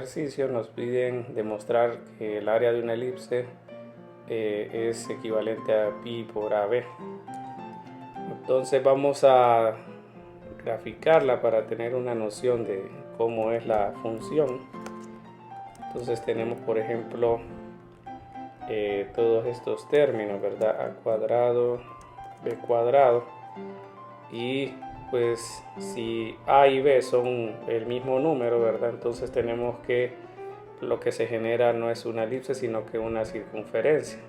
ejercicio nos piden demostrar que el área de una elipse es equivalente a pi por AB. Entonces vamos a graficarla para tener una noción de cómo es la función. Entonces tenemos, por ejemplo, todos estos términos, ¿verdad? A cuadrado, b cuadrado, y pues si a y b son el mismo número, ¿verdad? Entonces tenemos que lo que se genera no es una elipse, sino que una circunferencia.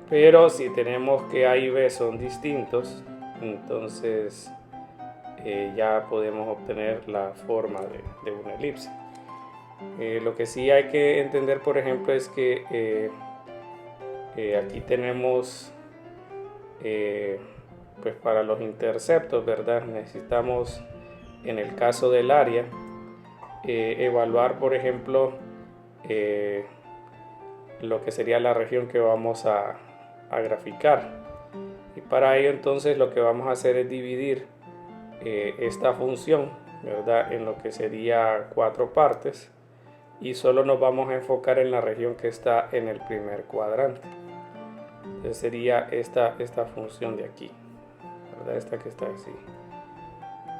Pero si tenemos que a y b son distintos, entonces ya podemos obtener la forma de una elipse. Lo que sí hay que entender, por ejemplo, es que aquí tenemos pues para los interceptos, ¿verdad? Necesitamos, en el caso del área, evaluar, por ejemplo, lo que sería la región que vamos a graficar. Y para ello, entonces, lo que vamos a hacer es dividir esta función, ¿verdad?, en lo que sería 4 partes, y solo nos vamos a enfocar en la región que está en el primer cuadrante. Entonces sería esta función de aquí, ¿verdad? Esta que está así.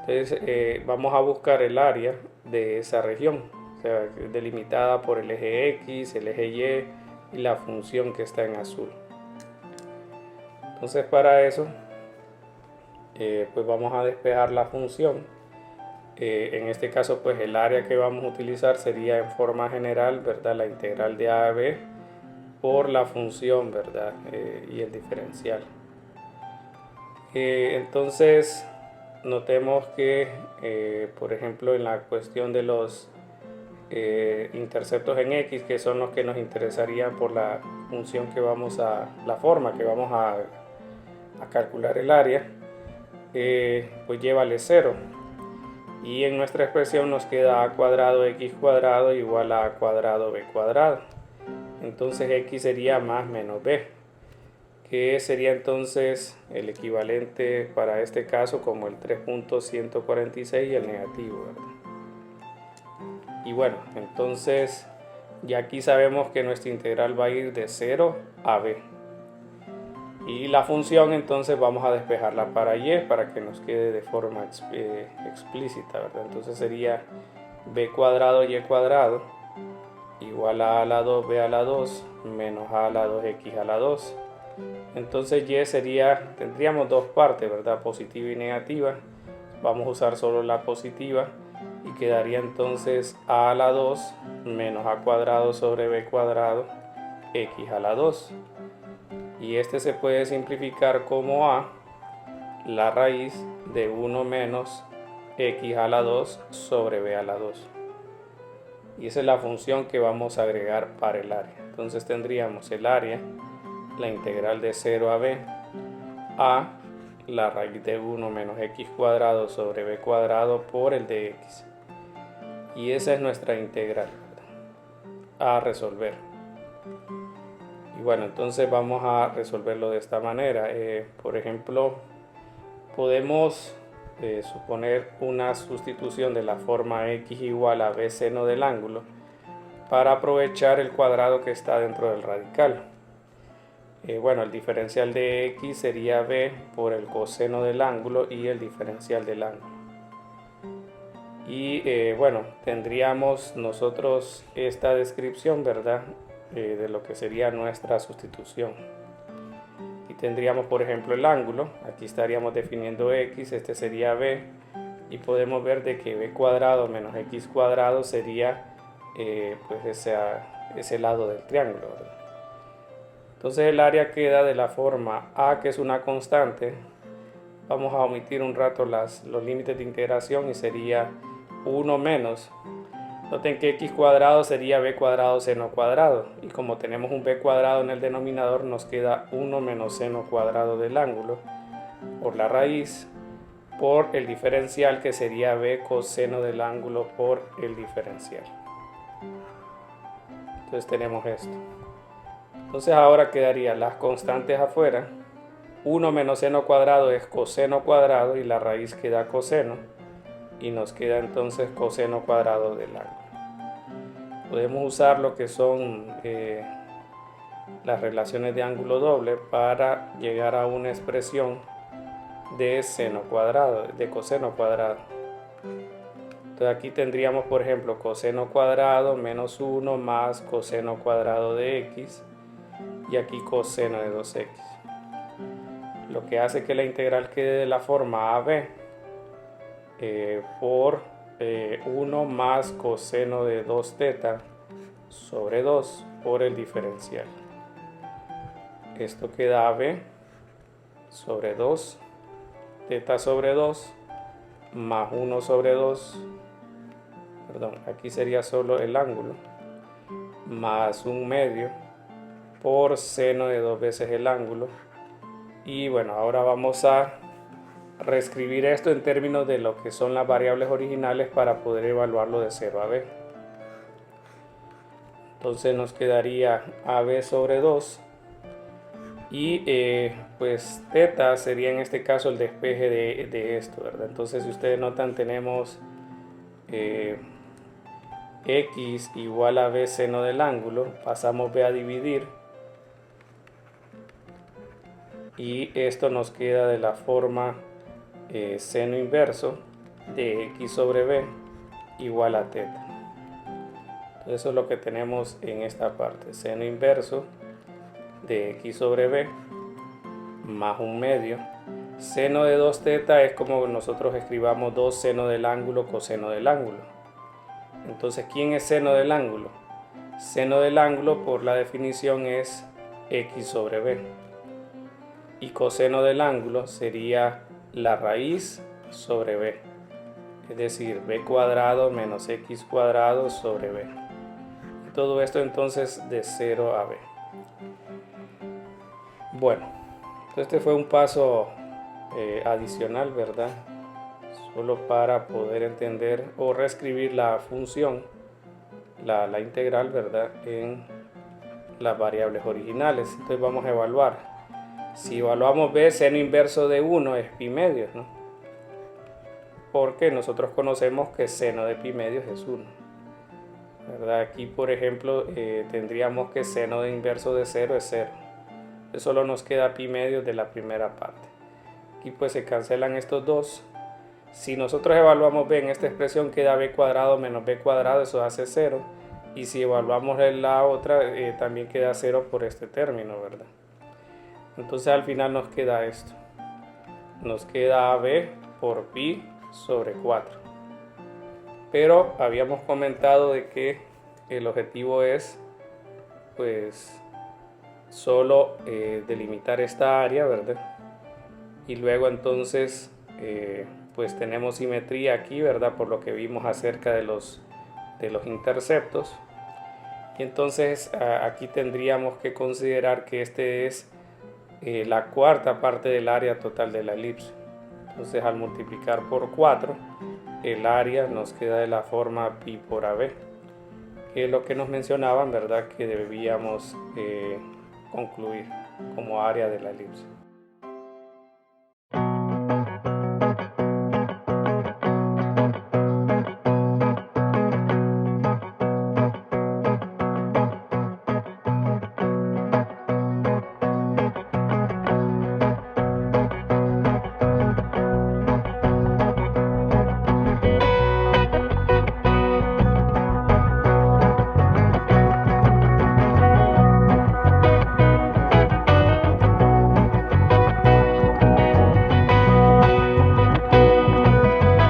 Entonces vamos a buscar el área de esa región, o sea, delimitada por el eje X, el eje Y y la función que está en azul. Entonces para eso pues vamos a despejar la función. En este caso, pues el área que vamos a utilizar sería en forma general, ¿verdad?, la integral de a b por la función, ¿verdad?, y el diferencial. Entonces notemos que por ejemplo, en la cuestión de los interceptos en X, que son los que nos interesarían por la función que vamos a, la forma que vamos a calcular el área, pues llévale 0. Y en nuestra expresión nos queda a cuadrado x cuadrado igual a cuadrado b cuadrado. Entonces x sería más menos b, que sería entonces el equivalente para este caso como el 3.146 y el negativo, ¿verdad? Y bueno, entonces ya aquí sabemos que nuestra integral va a ir de 0 a b. Y la función entonces vamos a despejarla para y para que nos quede de forma explícita, ¿verdad? Entonces sería b cuadrado y cuadrado igual a la 2 b a la 2 menos a la 2 x a la 2. Entonces y sería, tendríamos dos partes, ¿verdad?, positiva y negativa. Vamos a usar solo la positiva y quedaría entonces a la 2 menos a cuadrado sobre b cuadrado x a la 2. Y este se puede simplificar como a la raíz de 1 menos x a la 2 sobre b a la 2. Y esa es la función que vamos a agregar para el área. Entonces tendríamos el área, la integral de 0 a b, a la raíz de 1 menos x cuadrado sobre b cuadrado por el de x. Y esa es nuestra integral, ¿verdad?, a resolver. Y bueno, entonces vamos a resolverlo de esta manera. Por ejemplo, podemos suponer una sustitución de la forma x igual a b seno del ángulo para aprovechar el cuadrado que está dentro del radical. Bueno, el diferencial de x sería b por el coseno del ángulo y el diferencial del ángulo. Y bueno, tendríamos nosotros esta descripción, ¿verdad?, de lo que sería nuestra sustitución. Y tendríamos, por ejemplo, el ángulo. Aquí estaríamos definiendo x, este sería b, y podemos ver de que b cuadrado menos x cuadrado sería pues ese lado del triángulo, ¿verdad? Entonces el área queda de la forma a, que es una constante. Vamos a omitir un rato los límites de integración y sería 1 menos. Noten que x cuadrado sería b cuadrado seno cuadrado, y como tenemos un b cuadrado en el denominador, nos queda 1 menos seno cuadrado del ángulo por la raíz por el diferencial, que sería b coseno del ángulo por el diferencial. Entonces tenemos esto. Entonces ahora quedaría las constantes afuera. 1 menos seno cuadrado es coseno cuadrado y la raíz queda coseno, y nos queda entonces coseno cuadrado del ángulo. podemos usar lo que son las relaciones de ángulo doble para llegar a una expresión de seno cuadrado, de coseno cuadrado. Entonces aquí tendríamos, por ejemplo, coseno cuadrado menos 1 más coseno cuadrado de x, y aquí coseno de 2x. Lo que hace que la integral quede de la forma AB por 1 más coseno de 2 teta sobre 2 por el diferencial. Esto queda AB sobre 2, teta sobre 2, más 1 sobre 2, perdón, aquí sería solo el ángulo, más 1/2 por seno de 2 veces el ángulo. Y bueno, ahora vamos a reescribir esto en términos de lo que son las variables originales para poder evaluarlo de 0 a b. Entonces nos quedaría AB sobre 2 y pues teta sería en este caso el despeje de esto, ¿verdad? Entonces si ustedes notan tenemos x igual a b seno del ángulo, pasamos b a dividir y esto nos queda de la forma seno inverso de x sobre b igual a teta. Entonces eso es lo que tenemos en esta parte, seno inverso de x sobre b más 1/2. Seno de 2 teta es como nosotros escribamos 2 seno del ángulo coseno del ángulo. Entonces, ¿quién es seno del ángulo? Seno del ángulo por la definición es x sobre b. Y coseno del ángulo sería la raíz sobre b. Es decir, b cuadrado menos x cuadrado sobre b. Todo esto entonces de 0 a b. Bueno, este fue un paso adicional, ¿verdad? Solo para poder entender o reescribir la función, la integral, ¿verdad? En las variables originales. Entonces vamos a evaluar. Si evaluamos b, seno inverso de 1 es pi medios, ¿no? Porque nosotros conocemos que seno de pi medios es 1. ¿Verdad? Aquí, por ejemplo, tendríamos que seno de inverso de 0 es 0. Solo nos queda pi medios de la primera parte. Aquí pues se cancelan estos dos. Si nosotros evaluamos b en esta expresión, queda b cuadrado menos b cuadrado, eso hace 0. Y si evaluamos la otra, también queda 0 por este término, ¿verdad? Entonces al final nos queda esto. Nos queda AB por pi sobre 4. Pero habíamos comentado de que el objetivo es pues solo delimitar esta área, ¿verdad? Y luego entonces pues tenemos simetría aquí, ¿verdad? Por lo que vimos acerca de los interceptos. Y entonces aquí tendríamos que considerar que este es la cuarta parte del área total de la elipse. Entonces al multiplicar por 4, el área nos queda de la forma pi por AB, que es lo que nos mencionaban, ¿verdad? Que debíamos concluir como área de la elipse.